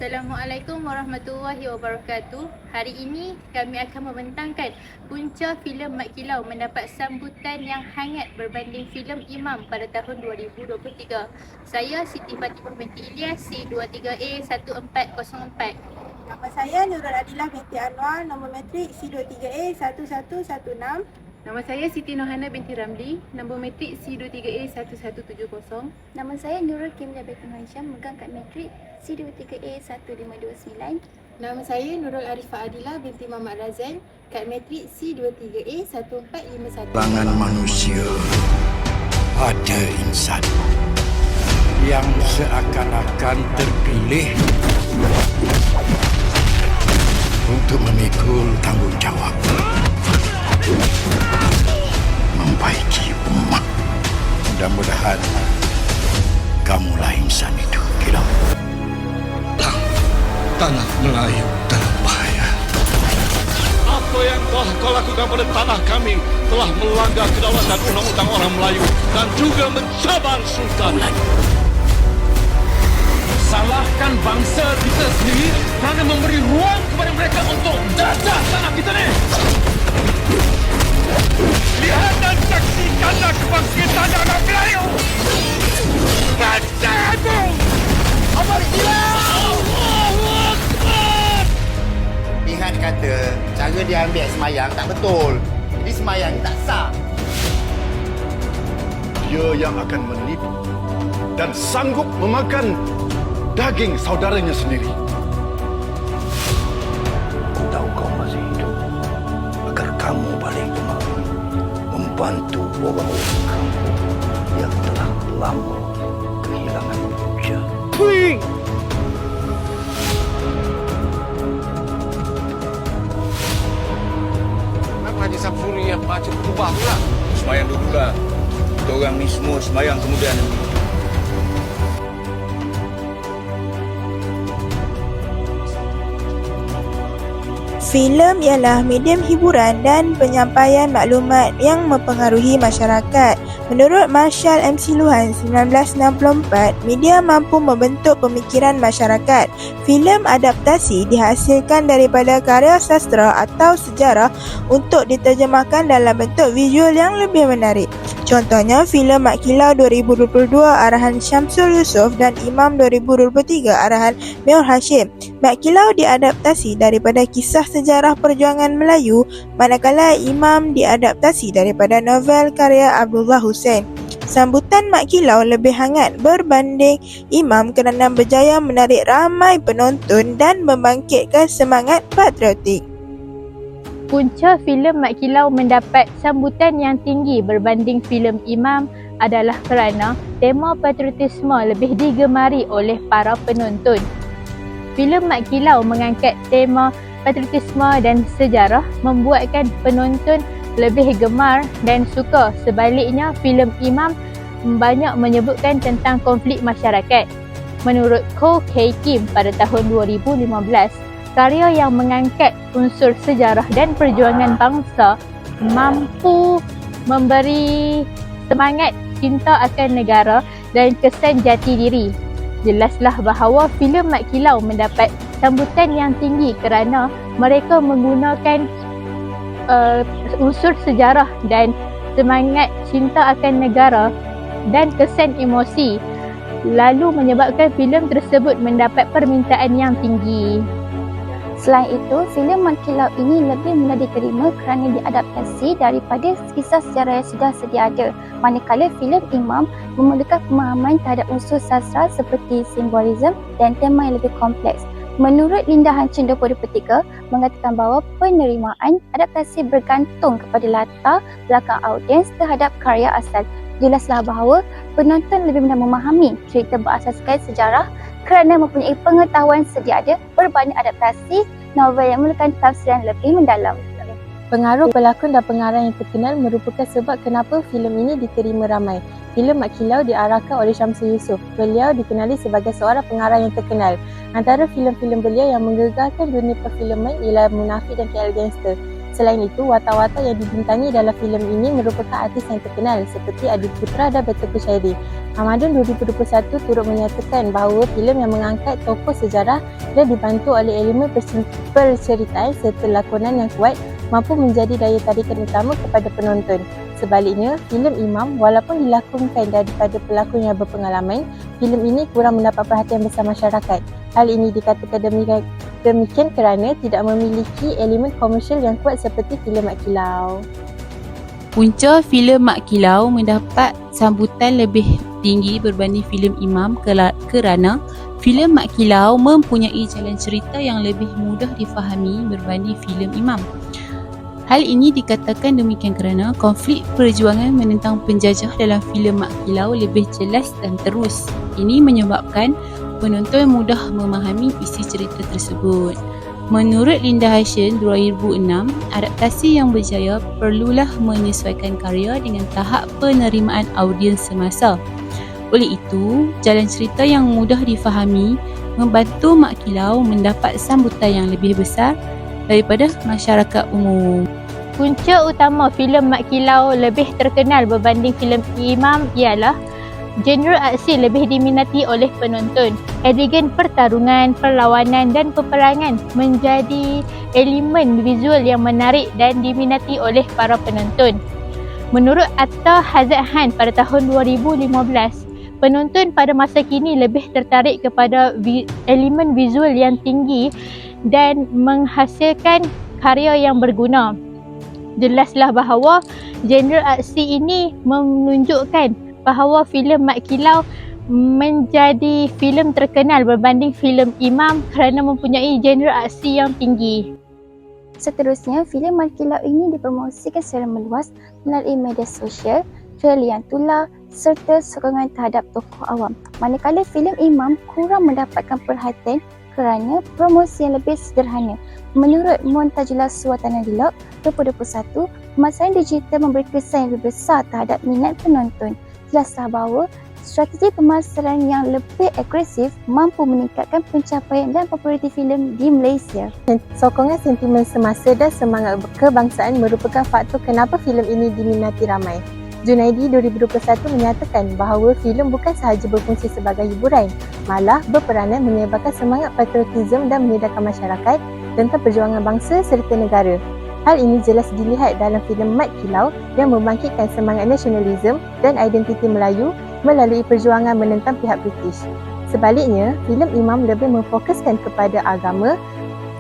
Assalamualaikum warahmatullahi wabarakatuh. Hari ini kami akan membentangkan punca filem Mat Kilau mendapat sambutan yang hangat berbanding filem Imam pada tahun 2023. Saya Siti Fatimah binti Ilyas, C23A1404. Nama saya Nurul Adilah binti Anwar, nombor matrik C23A1116. Nama saya Siti Nohana binti Ramli, nombor matrik C23A1170. Nama saya Nurul Kimia binti Hisham, megang kad matrik C23A1529. Nama saya Nurul Arifah Adilah binti Muhammad Razan, kad matrik C23A1451. Kalangan manusia ada insan yang seakan-akan terpilih untuk memikul tanggungjawab membaiki umat. Mudah-mudahan kamulah insan itu, Kilau. Tanah Melayu dalam bahaya. Apa yang telah kau lakukan pada tanah kami telah melanggar kedaulatan undang-undang orang Melayu dan juga mencabar Sultan. Salahkan bangsa kita sendiri kerana memberi ruang kepada mereka untuk jajah tanah kita ni. Lihat dan saksikanlah kebangkitan orang Melayu. Bacamu! Amal Kilau! Pihak kata cara dia ambil semayang tak betul. Jadi semayang tak sah. Dia yang akan menipu dan sanggup memakan daging saudaranya sendiri. Aku tahu kau masih hidup agar kamu balik kemari membantu orang-orang kampung yang telah lama kehilangan wujud. Kenapa Haji Samsuri yang baca berubah pula? Semayang dulu lah. Kita orang ni semua semayang kemudian. Filem ialah medium hiburan dan penyampaian maklumat yang mempengaruhi masyarakat. Menurut Marshall MC Luhan 1964, media mampu membentuk pemikiran masyarakat. Filem adaptasi dihasilkan daripada karya sastra atau sejarah untuk diterjemahkan dalam bentuk visual yang lebih menarik. Contohnya, filem Mat Kilau 2022 arahan Syamsul Yusof dan Imam 2023 arahan Mior Hashim. Mat Kilau diadaptasi daripada kisah sejarah perjuangan Melayu, manakala Imam diadaptasi daripada novel karya Abdullah Hussein. Sambutan Mat Kilau lebih hangat berbanding Imam kerana berjaya menarik ramai penonton dan membangkitkan semangat patriotik. Punca filem Mat Kilau mendapat sambutan yang tinggi berbanding filem Imam adalah kerana tema patriotisme lebih digemari oleh para penonton. Filem Mat Kilau mengangkat tema patriotisme dan sejarah membuatkan penonton lebih gemar dan suka. Sebaliknya, filem Imam banyak menyebutkan tentang konflik masyarakat. Menurut Ko K. Kim pada tahun 2015, karya yang mengangkat unsur sejarah dan perjuangan bangsa mampu memberi semangat cinta akan negara dan kesan jati diri. Jelaslah bahawa filem Mat Kilau mendapat sambutan yang tinggi kerana mereka menggunakan unsur sejarah dan semangat cinta akan negara dan kesan emosi, lalu menyebabkan filem tersebut mendapat permintaan yang tinggi. Selain itu, filem Mat Kilau ini lebih mudah diterima kerana diadaptasi daripada kisah sejarah yang sudah sedia ada. Manakala filem Imam memerlukan pemahaman terhadap unsur sastra seperti simbolisme dan tema yang lebih kompleks. Menurut Linda Hancin 2023 mengatakan bahawa penerimaan adaptasi bergantung kepada latar belakang audiens terhadap karya asal. Jelaslah bahawa penonton lebih mudah memahami cerita berasaskan sejarah kerana mempunyai pengetahuan sedia ada berbanding adaptasi novel yang memerlukan tafsiran lebih mendalam. Pengaruh pelakon dan pengarang yang terkenal merupakan sebab kenapa filem ini diterima ramai. Filem Mat Kilau diarahkan oleh Syamsul Yusof. Beliau dikenali sebagai seorang pengarang yang terkenal. Antara filem-filem beliau yang menggegarkan dunia perfilman ialah Munafik dan KL Gangster. Selain itu, watak-watak yang dibintangi dalam filem ini merupakan artis yang terkenal seperti Adi Putra dan Betul Kushairi. Ramadan 2021 turut menyatakan bahawa filem yang mengangkat tokoh sejarah dan dibantu oleh elemen perceritaan serta lakonan yang kuat mampu menjadi daya tarikan utama kepada penonton. Sebaliknya, filem Imam walaupun dilakonkan daripada pelakon yang berpengalaman, filem ini kurang mendapat perhatian besar masyarakat. Hal ini dikatakan demikian kerana tidak memiliki elemen komersial yang kuat seperti filem Mat Kilau. Punca filem Mat Kilau mendapat sambutan lebih tinggi berbanding filem Imam kerana filem Mat Kilau mempunyai jalan cerita yang lebih mudah difahami berbanding filem Imam. Hal ini dikatakan demikian kerana konflik perjuangan menentang penjajah dalam filem Mat Kilau lebih jelas dan terus. Ini menyebabkan penonton mudah memahami isi cerita tersebut. Menurut Linda Hasan 2006, adaptasi yang berjaya perlulah menyesuaikan karya dengan tahap penerimaan audiens semasa. Oleh itu, jalan cerita yang mudah difahami membantu Mat Kilau mendapat sambutan yang lebih besar daripada masyarakat umum. Punca utama filem Mat Kilau lebih terkenal berbanding filem Imam ialah genre aksi lebih diminati oleh penonton. Adegan pertarungan, perlawanan dan peperangan menjadi elemen visual yang menarik dan diminati oleh para penonton. Menurut Atta Hazat-Han pada tahun 2015, penonton pada masa kini lebih tertarik kepada elemen visual yang tinggi dan menghasilkan karya yang berguna. Jelaslah bahawa genre aksi ini menunjukkan bahawa filem Mat Kilau menjadi filem terkenal berbanding filem Imam kerana mempunyai genre aksi yang tinggi. Seterusnya, filem Mat Kilau ini dipromosikan secara meluas melalui media sosial, talian tular serta sokongan terhadap tokoh awam. Manakala filem Imam kurang mendapatkan perhatian kerana promosi yang lebih sederhana. Menurut Montajullah Suwatana Dilok 2021, pemasaran digital memberi kesan yang lebih besar terhadap minat penonton. Jelaslah bahawa strategi pemasaran yang lebih agresif mampu meningkatkan pencapaian dan populariti filem di Malaysia. Sokongan sentimen semasa dan semangat kebangsaan merupakan faktor kenapa filem ini diminati ramai. Junaidi 2021 menyatakan bahawa filem bukan sahaja berfungsi sebagai hiburan, malah berperanan menyebarkan semangat patriotisme dan menyedarkan masyarakat tentang perjuangan bangsa serta negara. Hal ini jelas dilihat dalam filem Mat Kilau yang membangkitkan semangat nasionalisme dan identiti Melayu melalui perjuangan menentang pihak British. Sebaliknya, filem Imam lebih memfokuskan kepada agama,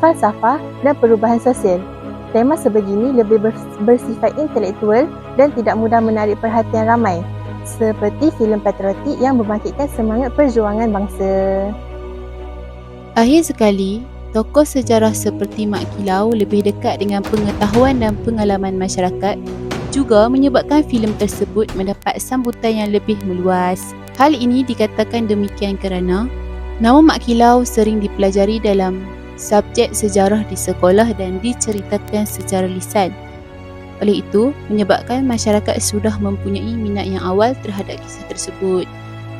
falsafah dan perubahan sosial. Tema sebegini lebih bersifat intelektual dan tidak mudah menarik perhatian ramai, seperti filem patriotik yang membangkitkan semangat perjuangan bangsa. Akhir sekali, tokoh sejarah seperti Mat Kilau lebih dekat dengan pengetahuan dan pengalaman masyarakat juga menyebabkan filem tersebut mendapat sambutan yang lebih meluas. Hal ini dikatakan demikian kerana nama Mat Kilau sering dipelajari dalam subjek sejarah di sekolah dan diceritakan secara lisan. Oleh itu, menyebabkan masyarakat sudah mempunyai minat yang awal terhadap kisah tersebut.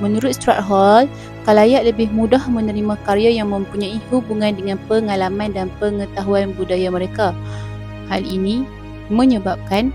Menurut Stuart Hall, khalayak lebih mudah menerima karya yang mempunyai hubungan dengan pengalaman dan pengetahuan budaya mereka. Hal ini menyebabkan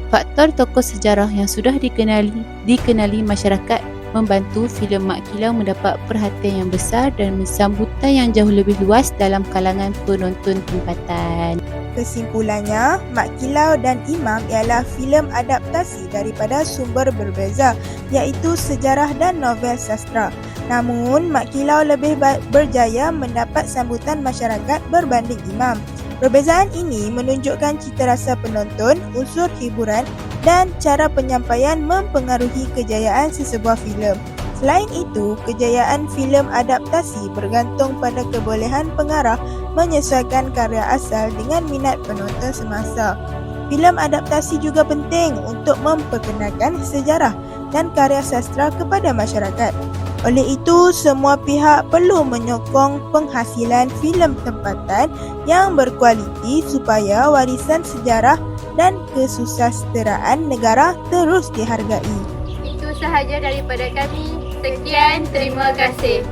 faktor tokoh sejarah yang sudah dikenali masyarakat membantu filem Mat Kilau mendapat perhatian yang besar dan sambutan yang jauh lebih luas dalam kalangan penonton tempatan. Kesimpulannya, Mat Kilau dan Imam ialah filem adaptasi daripada sumber berbeza iaitu sejarah dan novel sastra. Namun, Mat Kilau lebih berjaya mendapat sambutan masyarakat berbanding Imam. Perbezaan ini menunjukkan citarasa penonton, unsur hiburan dan cara penyampaian mempengaruhi kejayaan sesebuah filem. Selain itu, kejayaan filem adaptasi bergantung pada kebolehan pengarah menyesuaikan karya asal dengan minat penonton semasa. Filem adaptasi juga penting untuk memperkenalkan sejarah dan karya sastra kepada masyarakat. Oleh itu, semua pihak perlu menyokong penghasilan filem tempatan yang berkualiti supaya warisan sejarah dan kesusasteraan negara terus dihargai. Itu sahaja daripada kami. Sekian, terima kasih.